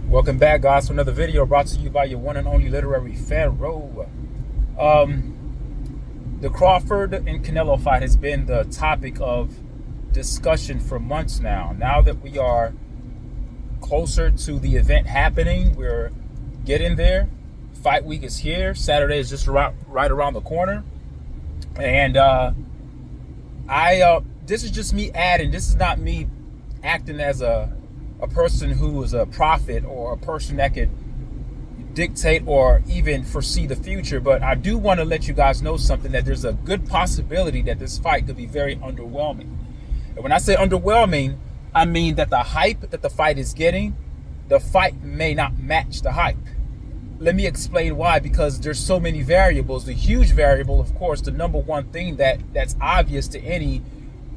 Welcome back, guys, to another video brought to you by your one and only literary Pharaoh. The Crawford and Canelo fight has been the topic of discussion for months now. Now that we are closer to the event happening, we're getting there. Fight week is here. Saturday is just right around the corner. And this is just me adding. This is not me acting as a person who is a prophet or a person that could dictate or even foresee the future, but I do want to let you guys know something, that there's a good possibility that this fight could be very underwhelming. And when I say underwhelming, I mean that the hype that the fight is getting, the fight may not match the hype. Let me explain why. Because there's so many variables. The huge variable, of course, the number one thing that's obvious to any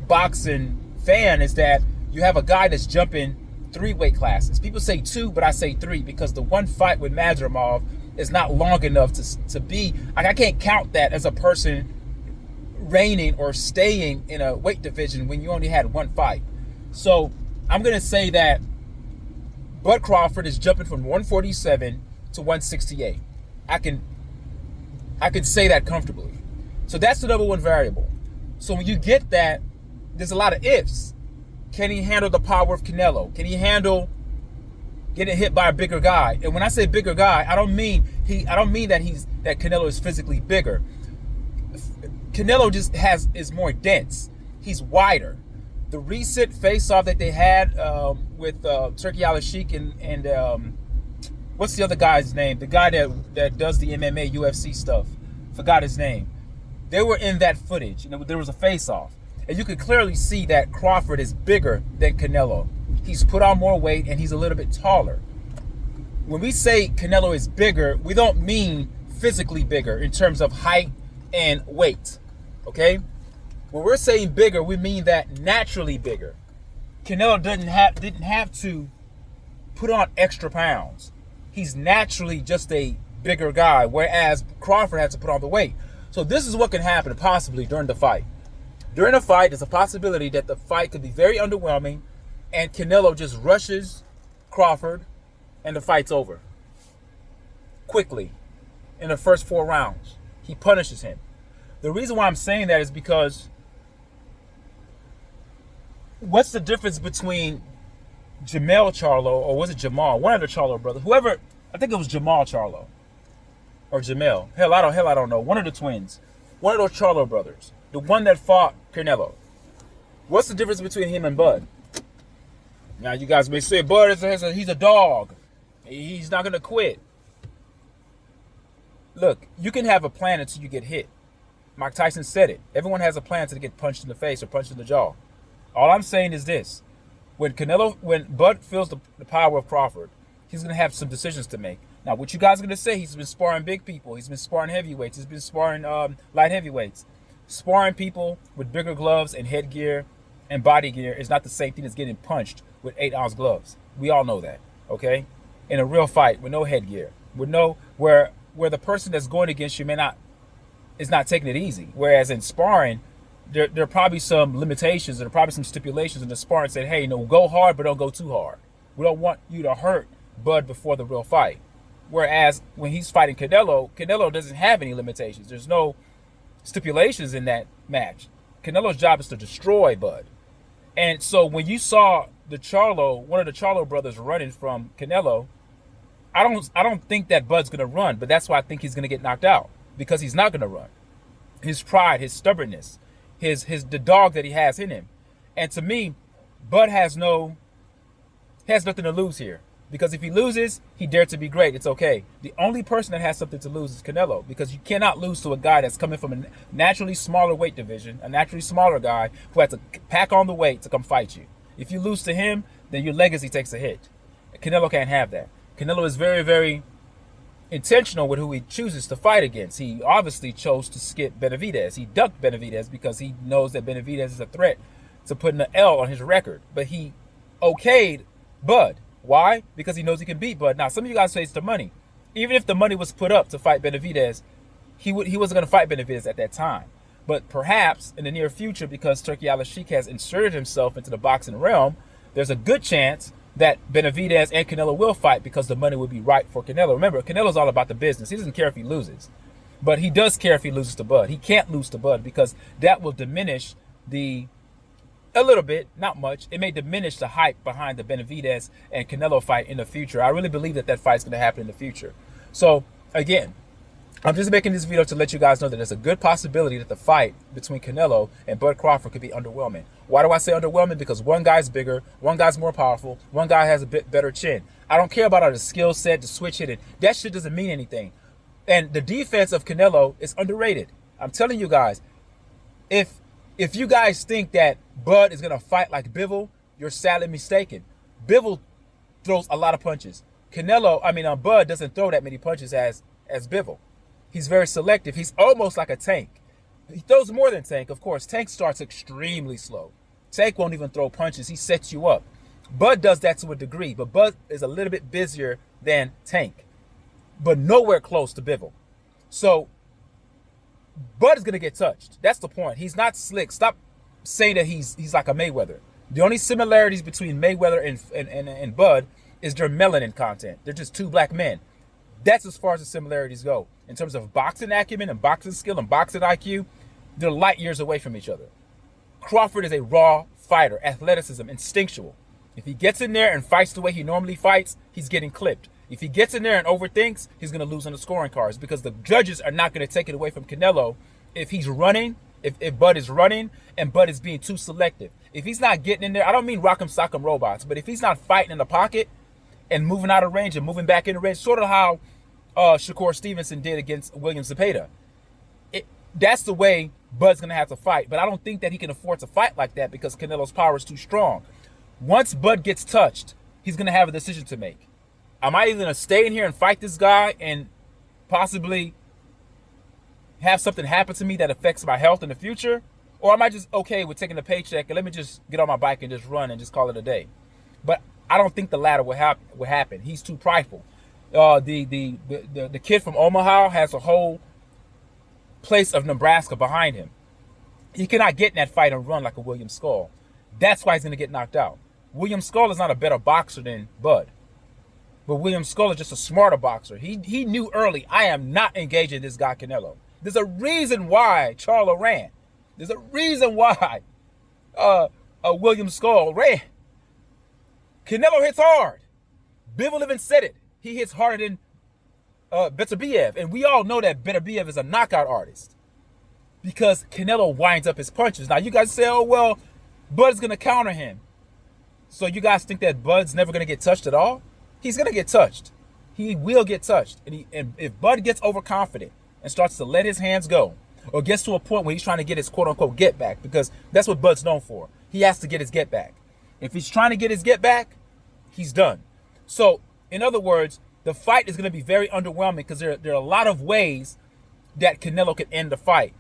boxing fan is that you have a guy that's jumping 3 weight classes. People say 2, but I say 3 because the one fight with Madrimov is not long enough to be. I can't count that as a person reigning or staying in a weight division when you only had one fight. So I'm going to say that Bud Crawford is jumping from 147 to 168. I can say that comfortably. So that's the number one variable. So when you get that, there's a lot of ifs. Can he handle the power of Canelo? Can he handle getting hit by a bigger guy? And when I say bigger guy, I don't mean that Canelo is physically bigger. Canelo just is more dense. He's wider. The recent face-off that they had with Turki Al-Sheikh and what's the other guy's name? The guy that does the MMA UFC stuff. Forgot his name. They were in that footage. There was a face-off. And you can clearly see that Crawford is bigger than Canelo. He's put on more weight and he's a little bit taller. When we say Canelo is bigger, we don't mean physically bigger in terms of height and weight. Okay? When we're saying bigger, we mean that naturally bigger. Canelo didn't have to put on extra pounds. He's naturally just a bigger guy, whereas Crawford had to put on the weight. So this is what can happen possibly during the fight. During a fight, there's a possibility that the fight could be very underwhelming and Canelo just rushes Crawford and the fight's over. Quickly, in the first 4 rounds. He punishes him. The reason why I'm saying that is because what's the difference between Jamel Charlo, or was it Jamal? One of the Charlo brothers. Whoever, I think it was Jamal Charlo. Or Jamel. Hell, I don't know. One of the twins. One of those Charlo brothers. The one that fought Canelo. What's the difference between him and Bud? Now, you guys may say, Bud, he's a dog. He's not going to quit. Look, you can have a plan until you get hit. Mike Tyson said it. Everyone has a plan until they get punched in the face or punched in the jaw. All I'm saying is this. When Bud feels the power of Crawford, he's going to have some decisions to make. Now, what you guys are going to say, he's been sparring big people. He's been sparring heavyweights. He's been sparring light heavyweights. Sparring people with bigger gloves and headgear and body gear is not the same thing as getting punched with 8-ounce gloves. We all know that, okay? In a real fight with no headgear, where the person that's going against you is not taking it easy. Whereas in sparring, there are probably some limitations, there are probably some stipulations in the sparring saying, hey, go hard, but don't go too hard. We don't want you to hurt Bud before the real fight. Whereas when he's fighting Canelo doesn't have any limitations. There's no stipulations in that match. Canelo's job is to destroy Bud. And so when you saw one of the Charlo brothers running from Canelo, I don't think that Bud's going to run, but that's why I think he's going to get knocked out, because he's not going to run. His pride, his stubbornness, the dog that he has in him. And to me, Bud has nothing to lose here. Because if he loses, he dared to be great. It's okay. The only person that has something to lose is Canelo, because you cannot lose to a guy that's coming from a naturally smaller weight division, a naturally smaller guy who had to pack on the weight to come fight you. If you lose to him, then your legacy takes a hit. Canelo can't have that. Canelo is very, very intentional with who he chooses to fight against. He obviously chose to skip Benavidez. He ducked Benavidez because he knows that Benavidez is a threat to putting an L on his record. But he okayed Bud. Why? Because he knows he can beat Bud. Now, some of you guys say it's the money. Even if the money was put up to fight Benavidez, he wasn't going to fight Benavidez at that time. But perhaps in the near future, because Turki Al-Sheikh has inserted himself into the boxing realm, there's a good chance that Benavidez and Canelo will fight because the money would be right for Canelo. Remember, Canelo's all about the business. He doesn't care if he loses. But he does care if he loses to Bud. He can't lose to Bud because that will diminish a little bit, not much. It may diminish the hype behind the Benavidez and Canelo fight in the future. I really believe that that fight's going to happen in the future. So, again, I'm just making this video to let you guys know that there's a good possibility that the fight between Canelo and Bud Crawford could be underwhelming. Why do I say underwhelming? Because one guy's bigger, one guy's more powerful, one guy has a bit better chin. I don't care about the skill set, the switch hitting. That shit doesn't mean anything. And the defense of Canelo is underrated. I'm telling you guys, if you guys think that Bud is going to fight like Bivol, you're sadly mistaken. Bivol throws a lot of punches. Bud doesn't throw that many punches as Bivol. He's very selective. He's almost like a Tank. He throws more than Tank, of course. Tank starts extremely slow. Tank won't even throw punches. He sets you up. Bud does that to a degree, but Bud is a little bit busier than Tank, but nowhere close to Bivol. So Bud is going to get touched. That's the point. He's not slick. Stop saying that he's like a Mayweather. The only similarities between Mayweather and Bud is their melanin content. They're just two black men. That's as far as the similarities go. In terms of boxing acumen and boxing skill and boxing IQ, they're light years away from each other. Crawford is a raw fighter, athleticism, instinctual. If he gets in there and fights the way he normally fights, he's getting clipped. If he gets in there and overthinks, he's going to lose on the scoring cards because the judges are not going to take it away from Canelo if he's running, if Bud is running and Bud is being too selective. If he's not getting in there, I don't mean rock'em sock'em robots, but if he's not fighting in the pocket and moving out of range and moving back into range, sort of how Shakur Stevenson did against William Zepeda. That's the way Bud's going to have to fight. But I don't think that he can afford to fight like that because Canelo's power is too strong. Once Bud gets touched, he's going to have a decision to make. Am I either going to stay in here and fight this guy and possibly have something happen to me that affects my health in the future? Or am I just okay with taking a paycheck and let me just get on my bike and just run and just call it a day? But I don't think the latter will happen. He's too prideful. The kid from Omaha has a whole place of Nebraska behind him. He cannot get in that fight and run like a William Skull. That's why he's going to get knocked out. William Skull is not a better boxer than Bud. But William Skull is just a smarter boxer. He knew early, I am not engaging this guy Canelo. There's a reason why Charlo ran. There's a reason why William Skull ran. Canelo hits hard. Bivol even said it. He hits harder than Beterbiev. And we all know that Beterbiev is a knockout artist because Canelo winds up his punches. Now, you guys say, oh, well, Bud's going to counter him. So you guys think that Bud's never going to get touched at all? He's going to get touched. He will get touched. And if Bud gets overconfident and starts to let his hands go or gets to a point where he's trying to get his quote-unquote get back, because that's what Bud's known for. He has to get his get back. If he's trying to get his get back, he's done. So, in other words, the fight is going to be very underwhelming because there are a lot of ways that Canelo could end the fight.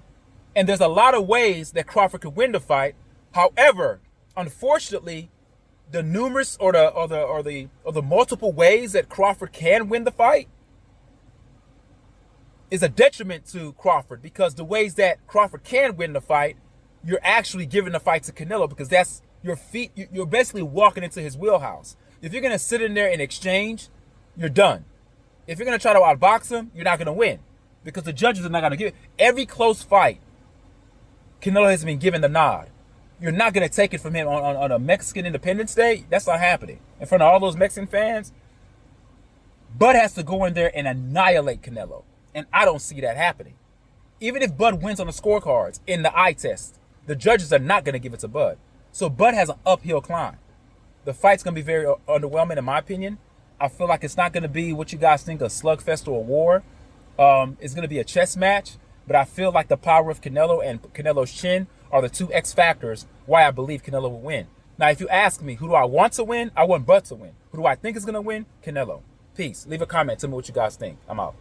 And there's a lot of ways that Crawford could win the fight. However, unfortunately, the numerous or the multiple ways that Crawford can win the fight is a detriment to Crawford, because the ways that Crawford can win the fight, you're actually giving the fight to Canelo because that's you're basically walking into his wheelhouse. If you're going to sit in there and exchange, you're done. If you're going to try to outbox him, you're not going to win because the judges are not going to give it. Every close fight, Canelo has been given the nod. You're not going to take it from him on a Mexican Independence Day. That's not happening. In front of all those Mexican fans, Bud has to go in there and annihilate Canelo. And I don't see that happening. Even if Bud wins on the scorecards in the eye test, the judges are not going to give it to Bud. So Bud has an uphill climb. The fight's going to be very underwhelming, in my opinion. I feel like it's not going to be what you guys think, a slugfest or a war. It's going to be a chess match. But I feel like the power of Canelo and Canelo's chin are the two X factors why I believe Canelo will win. Now, if you ask me, who do I want to win? I want Bud to win. Who do I think is going to win? Canelo. Peace. Leave a comment. Tell me what you guys think. I'm out.